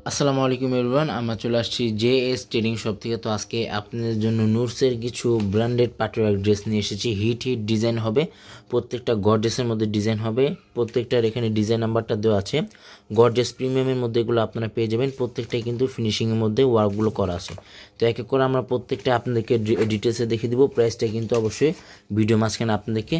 আসসালামু আলাইকুম এভরিওয়ান, আমরা চলে আসছি জেএস ট্রেডিং শপ থেকে। তো আজকে আপনাদের জন্য নুরসের কিছু ব্র্যান্ডেড পার্টিওয়ার ড্রেস নিয়ে এসেছি। হিট ডিজাইন হবে, প্রত্যেকটা গর্জেসের মধ্যে ডিজাইন হবে, প্রত্যেকটার এখানে ডিজাইন নাম্বারটা দেওয়া আছে। গর্জেস প্রিমিয়ামের মধ্যে এগুলো আপনারা পেয়ে যাবেন, প্রত্যেকটাই কিন্তু ফিনিশিংয়ের মধ্যে ওয়ার্কগুলো করা আছে। তো এক এক করে আমরা প্রত্যেকটা আপনাদেরকে ডিটেলসে দেখিয়ে দেবো। প্রাইসটা কিন্তু অবশ্যই ভিডিও মাঝখানে আপনাদেরকে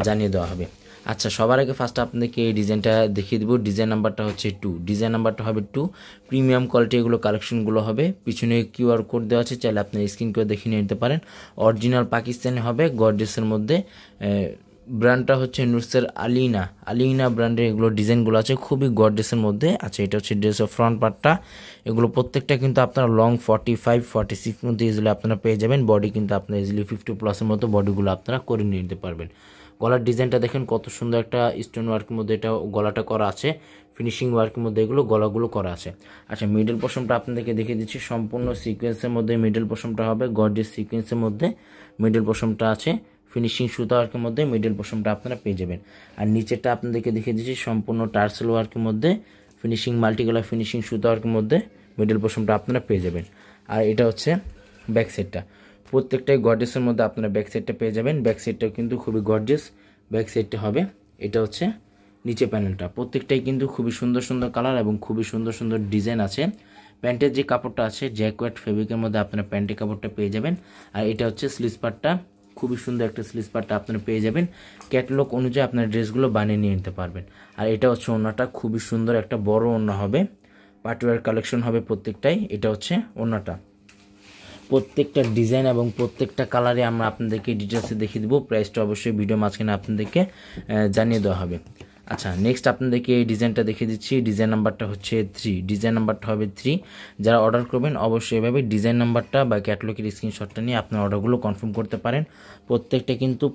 জানিয়ে দেওয়া হবে। আচ্ছা, সবার আগে ফার্স্ট আপনাদেরকে এই ডিজাইনটা দেখিয়ে দেবো। ডিজাইন নাম্বারটা হচ্ছে 2, ডিজাইন নাম্বারটা হবে 2। প্রিমিয়াম কোয়ালিটি এগুলো কালেকশনগুলো হবে। পিছনে কিউআর কোড দেওয়া আছে, চাইলে আপনি স্ক্রিন করে দেখে নিতে পারেন। অরিজিনাল পাকিস্তানি হবে, গর্জেসের মধ্যে। ব্র্যান্ডটা হচ্ছে নুরসের আলিনা ব্র্যান্ডের এগুলো ডিজাইনগুলো আছে, খুবই গর্জেসের মধ্যে। আচ্ছা, এটা হচ্ছে ড্রেসের ফ্রন্ট পার্টটা। এগুলো প্রত্যেকটা কিন্তু আপনারা লং 45-46 মধ্যে ইজিলি আপনারা পেয়ে যাবেন। বডি কিন্তু আপনার ইজিলি 50+ মতো বডিগুলো আপনারা করে নিতে পারবেন। গলার ডিজাইনটা দেখেন কত সুন্দর একটা স্টোন ওয়ার্কের মধ্যে এটা গলাটা করা আছে, ফিনিশিং ওয়ার্কের মধ্যে এগুলো গলাগুলো করা আছে। আচ্ছা, মিডল পোর্শনটা আপনাদেরকে দেখিয়ে দিচ্ছি। সম্পূর্ণ সিকোয়েন্সের মধ্যে মিডল পোর্শনটা হবে, গর্জিয়াস সিকোয়েন্সের মধ্যে মিডল পোর্শনটা আছে। ফিনিশিং সুতা ওয়ার্কের মধ্যে মিডল পোর্শনটা আপনারা পেয়ে যাবেন। আর নিচেরটা আপনাদেরকে দেখিয়ে দিচ্ছি সম্পূর্ণ টার্সেল ওয়ার্কের মধ্যে ফিনিশিং মাল্টিকালার ফিনিশিং সুতা ওয়ার্কের মধ্যে মিডল পোর্শনটা আপনারা পেয়ে যাবেন। আর এটা হচ্ছে ব্যাক সাইডটা, প্রত্যেকটাই গর্জিয়াসের মধ্যে আপনারা ব্যাক সাইডটা পেয়ে যাবেন। ব্যাক সাইডটাও কিন্তু খুবই গর্জিয়াস ব্যাক সাইডটা হবে। এটা হচ্ছে নিচে প্যানেলটা, প্রত্যেকটাই কিন্তু খুবই সুন্দর সুন্দর কালার এবং খুবই সুন্দর সুন্দর ডিজাইন আছে। প্যান্টের যে কাপড়টা আছে জ্যাকওয়েট ফেব্রিকের মধ্যে আপনারা প্যান্টের কাপড়টা পেয়ে যাবেন। আর এটা হচ্ছে স্লিভস পার্টটা, খুবই সুন্দর একটা স্লিভস পার্টটা আপনারা পেয়ে যাবেন। ক্যাটালগ অনুযায়ী আপনার ড্রেসগুলো বানিয়ে নিয়ে নিতে পারবেন। আর এটা হচ্ছে ওড়নাটা, খুবই সুন্দর একটা বড় ওড়না হবে, পার্টিওয়ার কালেকশন হবে প্রত্যেকটাই। এটা হচ্ছে ওড়নাটা, প্রত্যেকটা ডিজাইন এবং প্রত্যেকটা কালারে আমরা আপনাদেরকে ডিটেলসে দেখিয়ে দেবো। প্রাইসটা অবশ্যই ভিডিও মাঝখানে আপনাদেরকে জানিয়ে দেওয়া হবে। আচ্ছা, নেক্সট আপনাদেরকে এই ডিজাইনটা দেখিয়ে দিচ্ছি। ডিজাইন নাম্বারটা হচ্ছে 3, ডিজাইন নাম্বারটা হবে 3। যারা অর্ডার করবেন অবশ্যই এভাবে ডিজাইন নাম্বারটা বা ক্যাটালগের স্ক্রিনশটটা নিয়ে আপনার অর্ডারগুলো কনফার্ম করতে পারেন। প্রত্যেকটা কিন্তু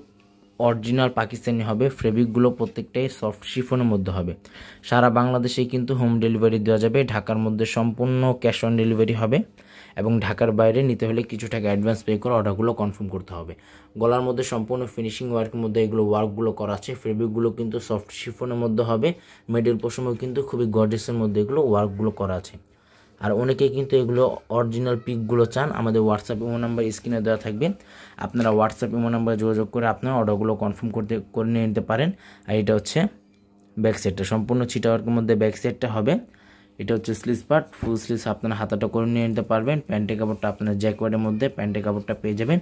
অরিজিনাল পাকিস্তানি হবে, ফেব্রিকগুলো প্রত্যেকটাই সফট শিফনের মধ্যে হবে। সারা বাংলাদেশেই কিন্তু হোম ডেলিভারি দেওয়া যাবে। ঢাকার মধ্যে সম্পূর্ণ ক্যাশ অন ডেলিভারি হবে এবং ঢাকার বাইরে নিতে হলে কিছু টাকা অ্যাডভান্স পে করে অর্ডারগুলো কনফার্ম করতে হবে। গলার মধ্যে সম্পূর্ণ ফিনিশিং ওয়ার্কের মধ্যে এগুলো ওয়ার্কগুলো করা আছে। ফেব্রিকগুলো কিন্তু সফট শিফনের মধ্যে হবে। মিডল পোর্শনেও কিন্তু খুবই গর্জিয়াসের মধ্যে এগুলো ওয়ার্কগুলো করা আছে। আর অনেকেই কিন্তু এগুলো অরিজিনাল পিকগুলো চান, আমাদের হোয়াটসঅ্যাপ ইমো নাম্বার স্ক্রিনে দেওয়া থাকবে। আপনারা হোয়াটসঅ্যাপ ইমো নাম্বারে যোগাযোগ করে আপনারা অর্ডারগুলো কনফার্ম করে নিয়ে নিতে পারেন। আর এটা হচ্ছে ব্যাক সাইডটা, সম্পূর্ণ ছিটা ওয়ার্কের মধ্যে ব্যাক সাইডটা হবে। এটা হচ্ছে স্লিভস পার্ট, ফুল স্লিভস আপনারা হাতাটা করে নিয়ে নিতে পারবেন। প্যান্টের কাপড়টা আপনার জ্যাকওয়ার্ডের মধ্যে প্যান্টের কাপড়টা পেয়ে যাবেন।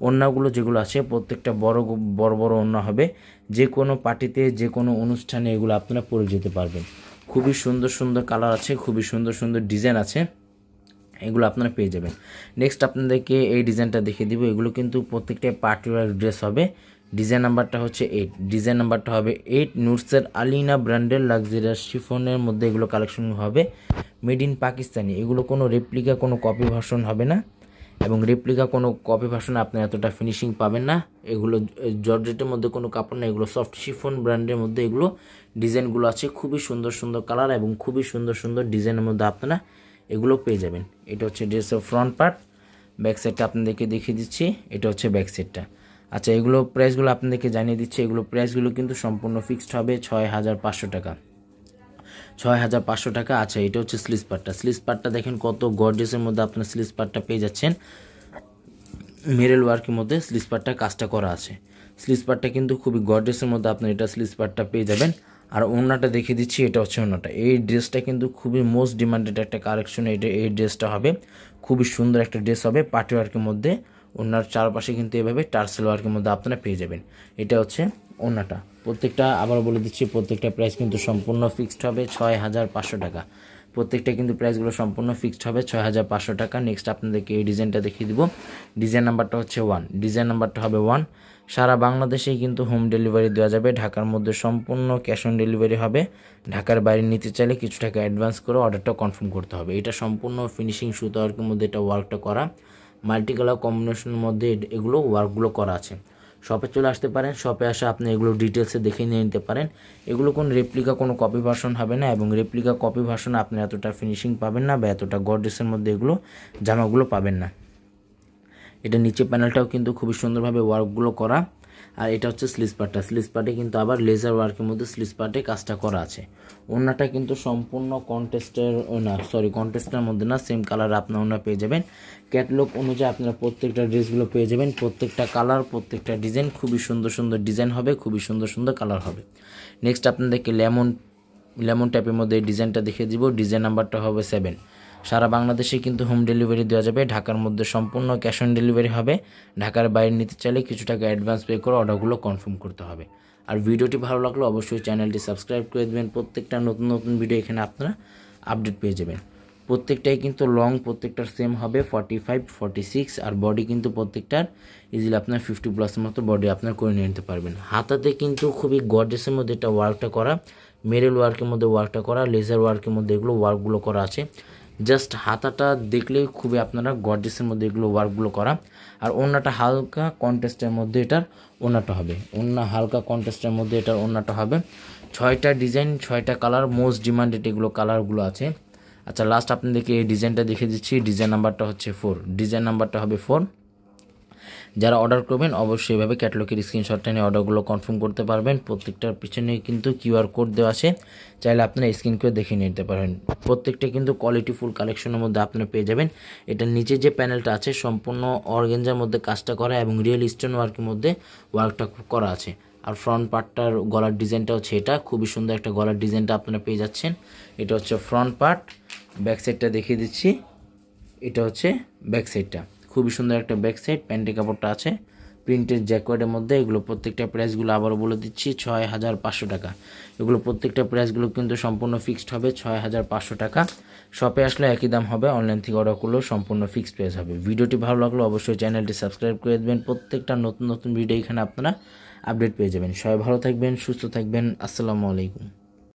ওড়নাগুলো যেগুলো আছে প্রত্যেকটা বড় বড় ওড়না হবে। যে কোনো পার্টিতে যে কোনো অনুষ্ঠানে এগুলো আপনারা পরে যেতে পারবেন। খুবই সুন্দর সুন্দর কালার আছে, খুবই সুন্দর সুন্দর ডিজাইন আছে, এগুলো আপনারা পেয়ে যাবেন। নেক্সট আপনাদেরকে এই ডিজাইনটা দেখিয়ে দিব। এগুলো কিন্তু প্রত্যেকটাই পার্টিওয়ার ড্রেস হবে। ডিজাইন নাম্বারটা হচ্ছে 8, ডিজাইন নাম্বারটা হবে 8। নুরসের আলিনা ব্র্যান্ডের লাক্সারিয়াস শিফনের মধ্যে এগুলো কালেকশন হবে, মেড ইন পাকিস্তানি। এগুলো কোনো রেপ্লিকা কোনো কপি ভার্সন হবে না এবং রেপ্লিকা কোনো কপি ভার্সনে আপনি এতটা ফিনিশিং পাবেন না। এগুলো জর্জেটের মধ্যে কোনো কাপড় না, এগুলো সফট শিফন ব্র্যান্ডের মধ্যে এগুলো ডিজাইনগুলো আছে। খুবই সুন্দর সুন্দর কালার এবং খুবই সুন্দর সুন্দর ডিজাইনের মধ্যে আপনারা এগুলো পেয়ে যাবেন। এটা হচ্ছে ড্রেসের ফ্রন্ট পার্ট। ব্যাক সাইডটা আপনাদেরকে দেখিয়ে দিচ্ছি, এটা হচ্ছে ব্যাক সাইডটা। আচ্ছা, এগুলো প্রাইসগুলো আপনাদেরকে জানিয়ে দিচ্ছি। এগুলো প্রাইসগুলো কিন্তু সম্পূর্ণ ফিক্সড হবে 6500 টাকা, 6500 টাকা। আচ্ছা, এটা হচ্ছে স্লিভস পার্টটা। স্লিভস পার্টটা দেখেন কত গর্জিয়াসের মধ্যে আপনার স্লিভস পার্টটা পেয়ে যাচ্ছেন। মেরেল ওয়ার্কের মধ্যে স্লিভস পার্টটা কাজটা করা আছে। স্লিভস পার্টটা কিন্তু খুবই গর্জিয়াসের মধ্যে আপনার এটা স্লিভস পার্টটা পেয়ে যাবেন। আর ওড়নাটা দেখিয়ে দিচ্ছি, এটা হচ্ছে ওড়নাটা। এই ড্রেসটা কিন্তু খুবই মোস্ট ডিমান্ডেড একটা কালেকশন। এই ড্রেসটা হবে খুবই সুন্দর একটা ড্রেস হবে পার্টি ওয়ার্কের মধ্যে। ওড়নার চারপাশে কিন্তু এভাবে টার্সেল ওয়ার্কের মধ্যে আপনারা পেয়ে যাবেন। এটা হচ্ছে ওড়নাটা। প্রত্যেকটা আবার বলে দিচ্ছি, প্রত্যেকটা প্রাইস কিন্তু সম্পূর্ণ ফিক্সড হবে 6500 টাকা। প্রত্যেকটা কিন্তু প্রাইসগুলো সম্পূর্ণ ফিক্সড হবে 6500 টাকা। নেক্সট আপনাদেরকে এই ডিজাইনটা দেখিয়ে দিব। ডিজাইন নাম্বারটা হচ্ছে 1, ডিজাইন নাম্বারটা হবে 1। সারা বাংলাদেশেই কিন্তু হোম ডেলিভারি দেওয়া যাবে। ঢাকার মধ্যে সম্পূর্ণ ক্যাশ অন ডেলিভারি হবে। ঢাকার বাইরে নিতে চাইলে কিছু টাকা অ্যাডভান্স করে অর্ডারটা কনফার্ম করতে হবে। এটা সম্পূর্ণ ফিনিশিং সুতা ওয়ার্কের মধ্যে এটা ওয়ার্কটা করা, মাল্টি কালার কম্বিনেশনের মধ্যে এগুলো ওয়ার্কগুলো করা আছে। শপে চলে আসতে পারেন, শপে আসে আপনি এগুলো ডিটেলসে দেখে নিয়ে নিতে পারেন। এগুলো কোনো রেপ্লিকা কোনো কপি ভার্সন হবে না এবং রেপ্লিকা কপি ভার্সনে আপনি এতটা ফিনিশিং পাবেন না বা এতটা গর্জিয়াসের মধ্যে এগুলো জামাগুলো পাবেন না। এটা নিচে প্যানেলটাও কিন্তু খুবই সুন্দরভাবে ওয়ার্কগুলো করা। আর এটা হচ্ছে স্লিভস পার্টটা, স্লিভস পার্টে কিন্তু আবার লেজার ওয়ার্কের মধ্যে স্লিভস পার্টে কাজটা করা আছে। ওড়নাটা কিন্তু সম্পূর্ণ কন্ট্রাস্টের মধ্যে না, সেম কালার আপনার ওড়না পেয়ে যাবেন। ক্যাটালগ অনুযায়ী আপনারা প্রত্যেকটা ড্রেসগুলো পেয়ে যাবেন, প্রত্যেকটা কালার প্রত্যেকটা ডিজাইন খুবই সুন্দর সুন্দর ডিজাইন হবে, খুবই সুন্দর সুন্দর কালার হবে। নেক্সট আপনাদেরকে লেমন টাইপের মধ্যে এই ডিজাইনটা দেখিয়ে দিব। ডিজাইন নাম্বারটা হবে 7। সারা বাংলাদেশে কিন্তু হোম ডেলিভারি দেওয়া যাবে, ঢাকার মধ্যে সম্পূর্ণ ক্যাশ অন ডেলিভারি হবে। ঢাকার বাইরে নিতে চাইলে কিছু টাকা অ্যাডভান্স পে করে অর্ডারগুলো কনফার্ম করতে হবে। আর ভিডিওটি ভালো লাগলে অবশ্যই চ্যানেলটি সাবস্ক্রাইব করে দেবেন, প্রত্যেকটা নতুন নতুন ভিডিও এখানে আপনারা আপডেট পেয়ে যাবেন। প্রত্যেকটাই কিন্তু লং, প্রত্যেকটার সেম হবে 45, 46, আর বডি কিন্তু প্রত্যেকটার ইজিলি আপনার 50+ মতো বডি আপনার করে নিতে পারবেন। হাতাতে কিন্তু খুবই গর্জিয়াসের মধ্যে এটা ওয়ার্কটা করা, মেরেল ওয়ার্কের মধ্যে ওয়ার্কটা করা, লেজার ওয়ার্কের মধ্যে এগুলো ওয়ার্কগুলো করা আছে। জাস্ট হাতাটা দেখলেই খুবই আপনারা গর্জিয়াসের মধ্যে এগুলো ওয়ার্কগুলো করা। আর ওড়নাটা হালকা কন্ট্রাস্টের মধ্যে এটার ওড়নাটা হবে, ওড়না হালকা কন্ট্রাস্টের মধ্যে এটার ওড়নাটা হবে। 6টা ডিজাইন 6টা কালার, মোস্ট ডিমান্ডেড এগুলো কালারগুলো আছে। আচ্ছা, লাস্ট আপনাদেরকে এই ডিজাইনটা দেখে দিচ্ছি। ডিজাইন নাম্বারটা হচ্ছে 4, ডিজাইন নাম্বারটা হবে 4। যারা অর্ডার করবেন অবশ্যই এভাবে ক্যাটালগের স্ক্রিনশটটা নিয়ে অর্ডারগুলো কনফার্ম করতে পারবেন। প্রত্যেকটার পিছনে কিন্তু কিউআর কোড দেওয়া আছে, চাইলে আপনারা স্ক্রিন করে দেখে নিতে পারেন। প্রত্যেকটা কিন্তু কোয়ালিটিফুল কালেকশনের মধ্যে আপনারা পেয়ে যাবেন। এটার নিচে যে প্যানেলটা আছে সম্পূর্ণ অর্গানজার মধ্যে কাজটা করা এবং রিয়েল স্টোন ওয়ার্কের মধ্যে ওয়ার্কটা করা আছে। আর ফ্রন্ট পার্টটার গলার ডিজাইনটা হচ্ছে এটা, খুবই সুন্দর একটা গলার ডিজাইনটা আপনারা পেয়ে যাচ্ছেন। এটা হচ্ছে ফ্রন্ট পার্ট। ব্যাক সাইডটা দেখিয়ে দিচ্ছি, এটা হচ্ছে ব্যাক সাইডটা, খুবই সুন্দর একটা ব্যাক সাইড। প্যান্টের কাপড়টা আছে প্রিন্টের জ্যাকওয়ার্ডের মধ্যে। এগুলো প্রত্যেকটা প্রাইসগুলো আবারও বলে দিচ্ছি 6500 টাকা। এগুলো প্রত্যেকটা প্রাইসগুলো কিন্তু সম্পূর্ণ ফিক্সড হবে 6500 টাকা। শপে আসলে একই দাম হবে, অনলাইন থেকে অর্ডার করলেও সম্পূর্ণ ফিক্সড প্রাইস হবে। ভিডিওটি ভালো লাগলো অবশ্যই চ্যানেলটি সাবস্ক্রাইব করে দেবেন, প্রত্যেকটা নতুন নতুন ভিডিও এখানে আপনারা আপডেট পেয়ে যাবেন। সবাই ভালো থাকবেন, সুস্থ থাকবেন, আসসালামু আলাইকুম।